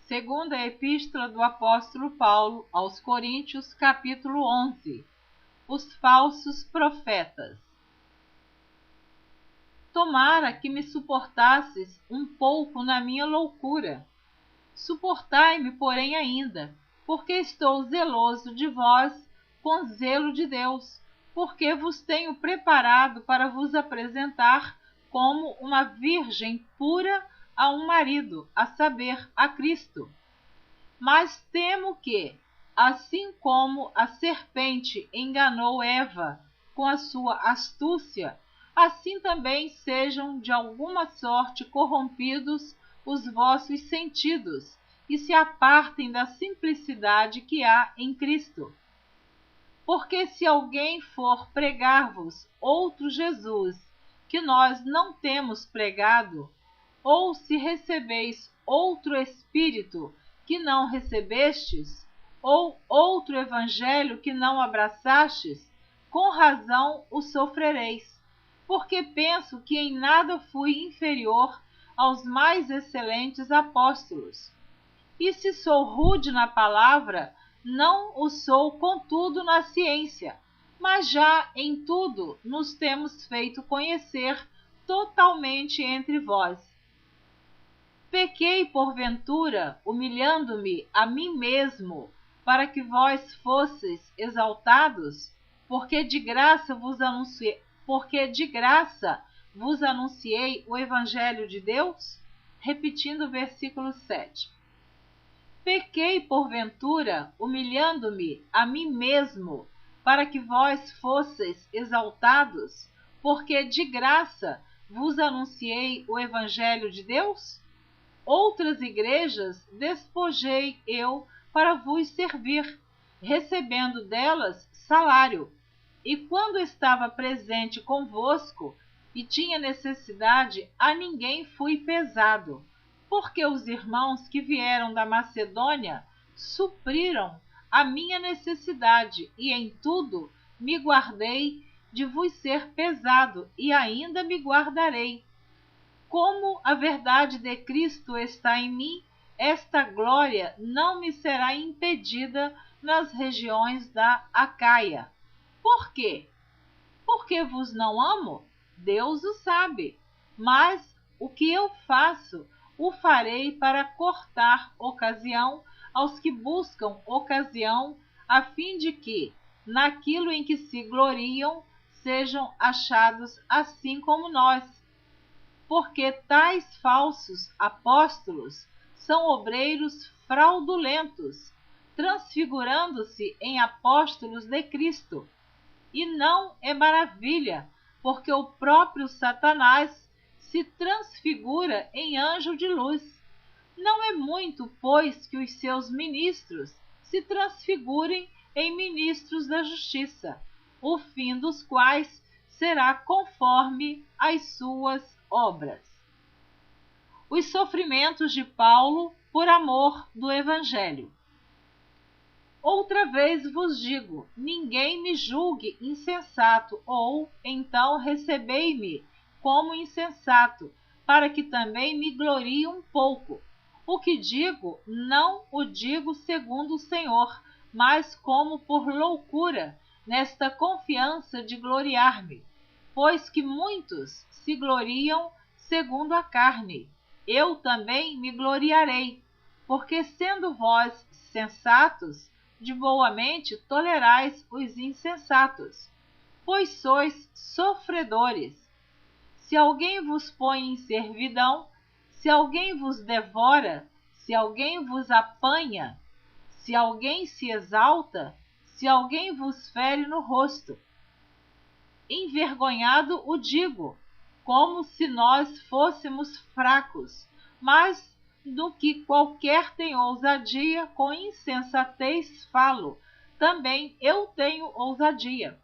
Segunda Epístola do Apóstolo Paulo aos Coríntios, capítulo 11. Os falsos profetas. Tomara que me suportasses um pouco na minha loucura. Suportai-me, porém, ainda, porque estou zeloso de vós com zelo de Deus, porque vos tenho preparado para vos apresentar como uma virgem pura a um marido, a saber, a Cristo. Mas temo que, assim como a serpente enganou Eva com a sua astúcia, assim também sejam de alguma sorte corrompidos os vossos sentidos e se apartem da simplicidade que há em Cristo. Porque se alguém for pregar-vos outro Jesus, que nós não temos pregado, ou se recebeis outro Espírito que não recebestes, ou outro Evangelho que não abraçastes, com razão o sofrereis, porque penso que em nada fui inferior aos mais excelentes apóstolos. E se sou rude na palavra, não o sou contudo na ciência, mas já em tudo nos temos feito conhecer totalmente entre vós. Pequei porventura, humilhando-me a mim mesmo, para que vós fosseis exaltados, porque de graça vos anunciei o Evangelho de Deus? Repetindo o versículo 7. Pequei porventura, humilhando-me a mim mesmo, para que vós fosseis exaltados, porque de graça vos anunciei o Evangelho de Deus? Outras igrejas despojei eu para vos servir, recebendo delas salário. E quando estava presente convosco e tinha necessidade, a ninguém fui pesado, porque os irmãos que vieram da Macedônia supriram a minha necessidade, e em tudo me guardei de vos ser pesado, e ainda me guardarei. Como a verdade de Cristo está em mim, esta glória não me será impedida nas regiões da Acaia. Por quê? Porque vos não amo? Deus o sabe. Mas o que eu faço, o farei para cortar ocasião aos que buscam ocasião, a fim de que, naquilo em que se gloriam, sejam achados assim como nós. Porque tais falsos apóstolos são obreiros fraudulentos, transfigurando-se em apóstolos de Cristo. E não é maravilha, porque o próprio Satanás se transfigura em anjo de luz. Não é muito, pois, que os seus ministros se transfigurem em ministros da justiça, o fim dos quais será conforme as suas obras. Os sofrimentos de Paulo por amor do Evangelho. Outra vez vos digo, ninguém me julgue insensato, ou então recebei-me como insensato, para que também me glorie um pouco. O que digo, não o digo segundo o Senhor, mas como por loucura, nesta confiança de gloriar-me. Pois que muitos se gloriam segundo a carne, eu também me gloriarei, porque sendo vós sensatos, de boa mente tolerais os insensatos, pois sois sofredores. Se alguém vos põe em servidão, se alguém vos devora, se alguém vos apanha, se alguém se exalta, se alguém vos fere no rosto, envergonhado o digo, como se nós fôssemos fracos, mas do que qualquer tem ousadia, com insensatez falo, também eu tenho ousadia.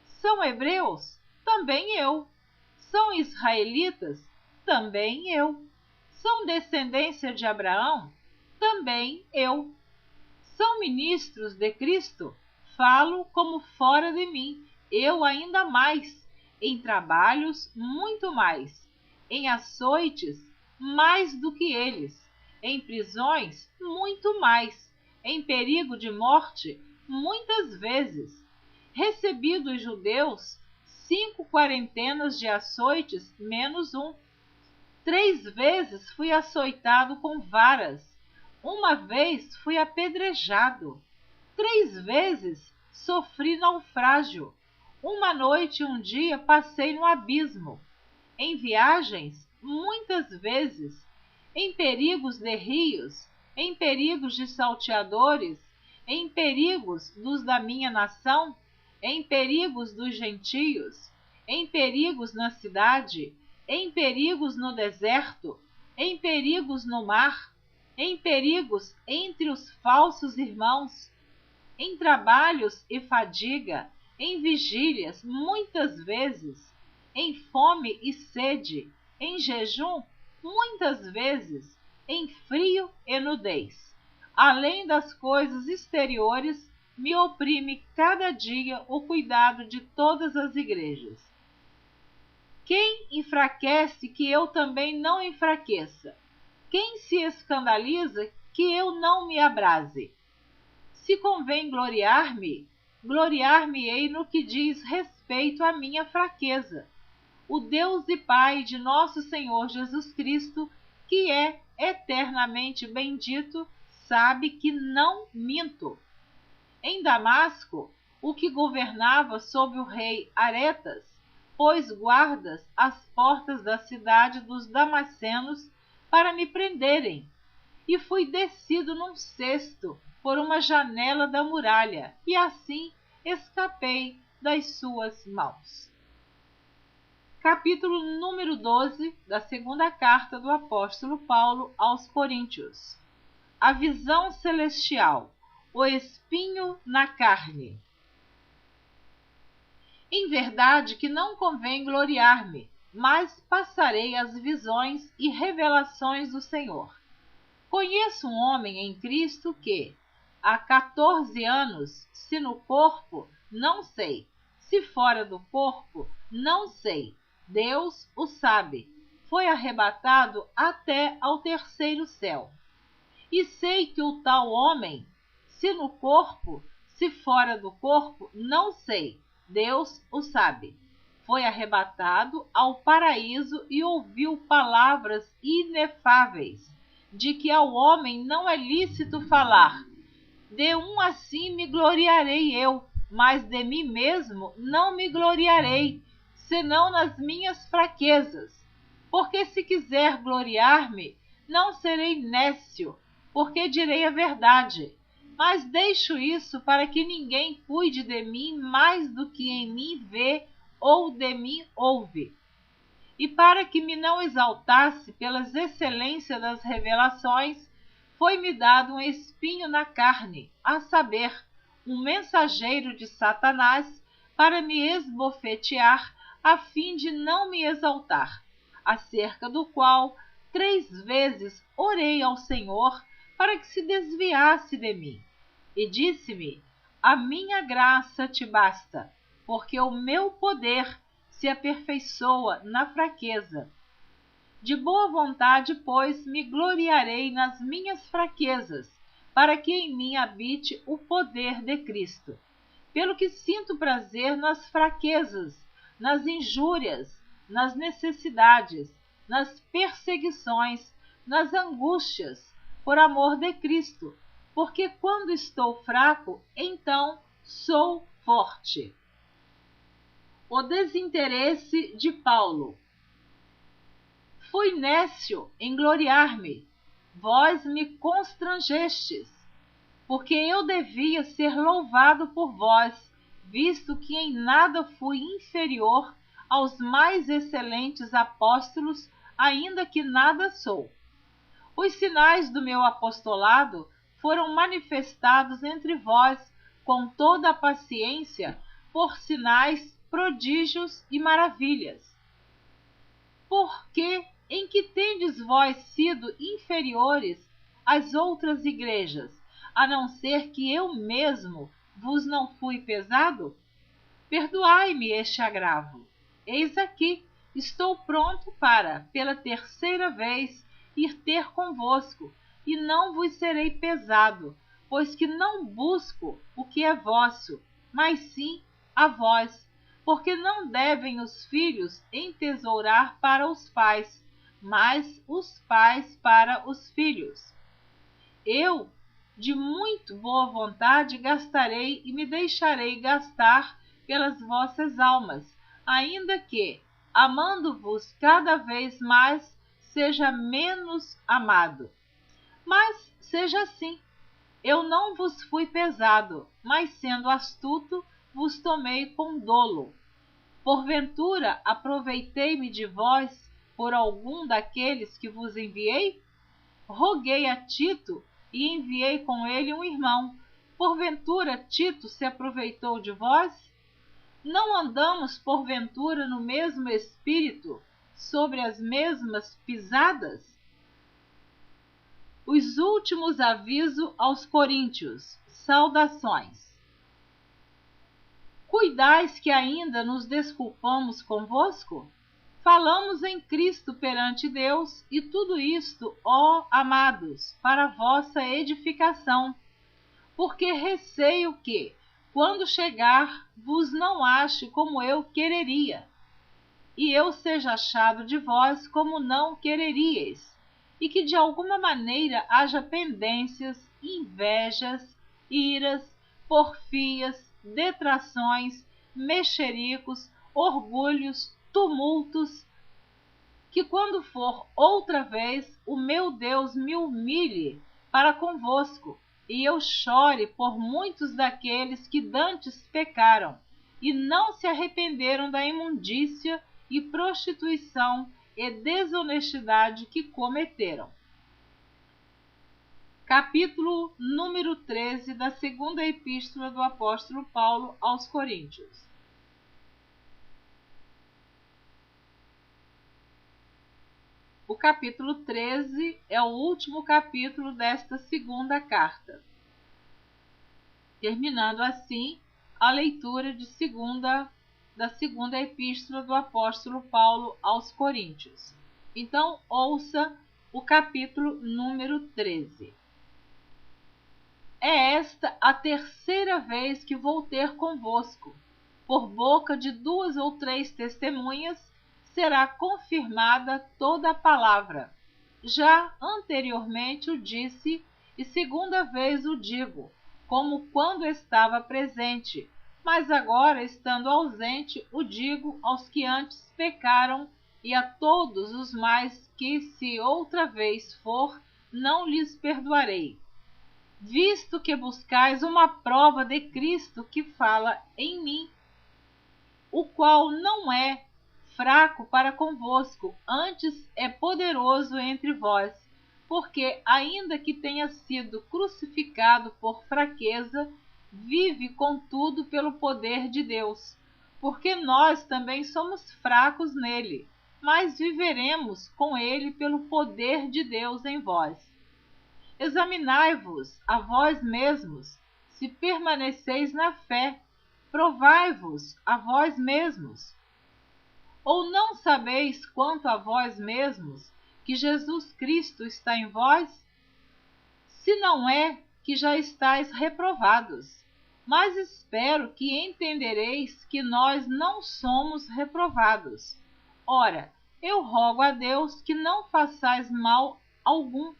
São hebreus? Também eu. São israelitas? Também eu. São descendência de Abraão? Também eu. São ministros de Cristo? Falo como fora de mim, eu ainda mais, em trabalhos muito mais, em açoites mais do que eles, em prisões, muito mais, em perigo de morte, muitas vezes. Recebi dos judeus 5 quarentenas de açoites, menos um. 3 vezes fui açoitado com varas. Uma vez fui apedrejado. 3 vezes sofri naufrágio. Uma noite e um dia passei no abismo. Em viagens, muitas vezes, em perigos de rios, em perigos de salteadores, em perigos dos da minha nação, em perigos dos gentios, em perigos na cidade, em perigos no deserto, em perigos no mar, em perigos entre os falsos irmãos, em trabalhos e fadiga, em vigílias, muitas vezes, em fome e sede, em jejum, muitas vezes, em frio e nudez. Além das coisas exteriores, me oprime cada dia o cuidado de todas as igrejas. Quem enfraquece, que eu também não enfraqueça? Quem se escandaliza, que eu não me abrase? Se convém gloriar-me, gloriar-me-ei no que diz respeito à minha fraqueza. O Deus e Pai de nosso Senhor Jesus Cristo, que é eternamente bendito, sabe que não minto. Em Damasco, o que governava sob o rei Aretas, pôs guardas às portas da cidade dos damascenos para me prenderem, e fui descido num cesto por uma janela da muralha, e assim escapei das suas mãos. Capítulo número 12 da segunda carta do apóstolo Paulo aos Coríntios. A visão celestial, o espinho na carne. Em verdade que não convém gloriar-me, mas passarei as visões e revelações do Senhor. Conheço um homem em Cristo que, há 14 anos, se no corpo, não sei, se fora do corpo, não sei, Deus o sabe, foi arrebatado até ao terceiro céu. E sei que o tal homem, se no corpo, se fora do corpo, não sei, Deus o sabe, foi arrebatado ao paraíso e ouviu palavras inefáveis, de que ao homem não é lícito falar. De um assim me gloriarei eu, mas de mim mesmo não me gloriarei, senão nas minhas fraquezas. Porque se quiser gloriar-me, não serei nécio, porque direi a verdade. Mas deixo isso para que ninguém cuide de mim mais do que em mim vê ou de mim ouve. E para que me não exaltasse pelas excelências das revelações, foi-me dado um espinho na carne, a saber, um mensageiro de Satanás, para me esbofetear, a fim de não me exaltar, acerca do qual 3 vezes orei ao Senhor para que se desviasse de mim. E disse-me: a minha graça te basta, porque o meu poder se aperfeiçoa na fraqueza. De boa vontade, pois, me gloriarei nas minhas fraquezas, para que em mim habite o poder de Cristo. Pelo que sinto prazer nas fraquezas, nas injúrias, nas necessidades, nas perseguições, nas angústias, por amor de Cristo, porque quando estou fraco, então sou forte. O desinteresse de Paulo. Fui nécio em gloriar-me, vós me constrangestes, porque eu devia ser louvado por vós, visto que em nada fui inferior aos mais excelentes apóstolos, ainda que nada sou. Os sinais do meu apostolado foram manifestados entre vós com toda a paciência, por sinais, prodígios e maravilhas. Porque em que tendes vós sido inferiores às outras igrejas, a não ser que eu mesmo vos não fui pesado? Perdoai-me este agravo. Eis aqui, estou pronto para, pela terceira vez, ir ter convosco, e não vos serei pesado, pois que não busco o que é vosso, mas sim a vós, porque não devem os filhos entesourar para os pais, mas os pais para os filhos. Eu, de muito boa vontade, gastarei e me deixarei gastar pelas vossas almas, ainda que, amando-vos cada vez mais, seja menos amado. Mas seja assim. Eu não vos fui pesado, mas sendo astuto, vos tomei com dolo. Porventura, aproveitei-me de vós por algum daqueles que vos enviei? Roguei a Tito e enviei com ele um irmão. Porventura, Tito se aproveitou de vós? Não andamos, porventura, no mesmo espírito, sobre as mesmas pisadas? Os últimos avisos aos coríntios. Saudações. Cuidais que ainda nos desculpamos convosco? Falamos em Cristo perante Deus, e tudo isto, ó amados, para vossa edificação. Porque receio que, quando chegar, vos não ache como eu quereria, e eu seja achado de vós como não quereríeis, e que de alguma maneira haja pendências, invejas, iras, porfias, detrações, mexericos, orgulhos, tumultos, que quando for outra vez, o meu Deus me humilhe para convosco, e eu chore por muitos daqueles que dantes pecaram, e não se arrependeram da imundícia e prostituição e desonestidade que cometeram. Capítulo número 13 da segunda epístola do apóstolo Paulo aos Coríntios. O capítulo 13 é o último capítulo desta segunda carta, terminando assim a leitura da segunda epístola do apóstolo Paulo aos Coríntios. Então, ouça o capítulo número 13. É esta a terceira vez que vou ter convosco. Por boca de 2 ou 3 testemunhas será confirmada toda a palavra. Já anteriormente o disse, e segunda vez o digo, como quando estava presente, mas agora, estando ausente, o digo aos que antes pecaram, e a todos os mais que, se outra vez for, não lhes perdoarei. Visto que buscais uma prova de Cristo que fala em mim, o qual não é fraco para convosco, antes é poderoso entre vós, porque, ainda que tenha sido crucificado por fraqueza, vive contudo pelo poder de Deus, porque nós também somos fracos nele, mas viveremos com ele pelo poder de Deus em vós. Examinai-vos a vós mesmos, se permaneceis na fé, provai-vos a vós mesmos. Ou não sabeis quanto a vós mesmos que Jesus Cristo está em vós? Se não é, que já estáis reprovados. Mas espero que entendereis que nós não somos reprovados. Ora, eu rogo a Deus que não façais mal algum,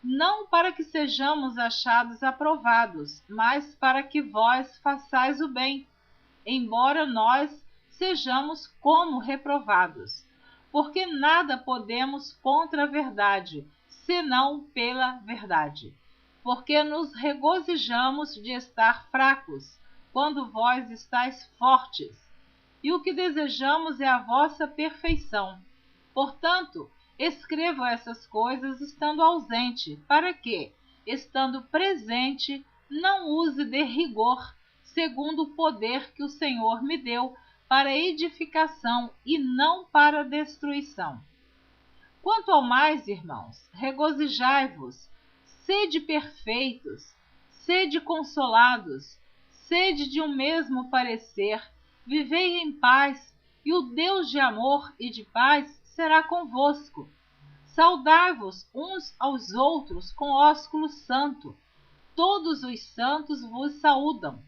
não para que sejamos achados aprovados, mas para que vós façais o bem, embora nós sejamos como reprovados, porque nada podemos contra a verdade, senão pela verdade. Porque nos regozijamos de estar fracos, quando vós estáis fortes, e o que desejamos é a vossa perfeição. Portanto, escrevo essas coisas estando ausente, para que, estando presente, não use de rigor, segundo o poder que o Senhor me deu, para edificação e não para destruição. Quanto ao mais, irmãos, regozijai-vos, sede perfeitos, sede consolados, sede de um mesmo parecer, vivei em paz, e o Deus de amor e de paz será convosco. Saudai-vos uns aos outros com ósculo santo. Todos os santos vos saúdam.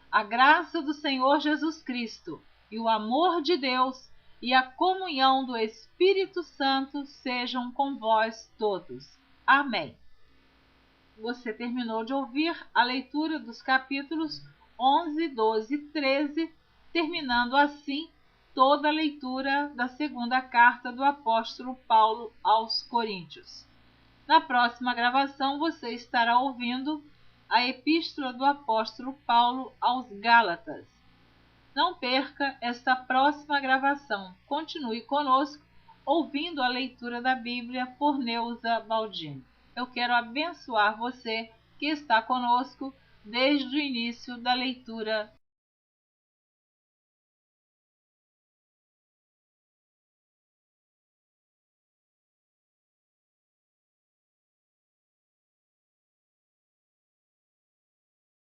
A graça do Senhor Jesus Cristo e o amor de Deus e a comunhão do Espírito Santo sejam com vós todos. Amém. Você terminou de ouvir a leitura dos capítulos 11, 12 e 13, terminando assim toda a leitura da segunda carta do apóstolo Paulo aos Coríntios. Na próxima gravação você estará ouvindo a epístola do apóstolo Paulo aos Gálatas. Não perca esta próxima gravação. Continue conosco, ouvindo a leitura da Bíblia por Neuza Baldini. Eu quero abençoar você que está conosco desde o início da leitura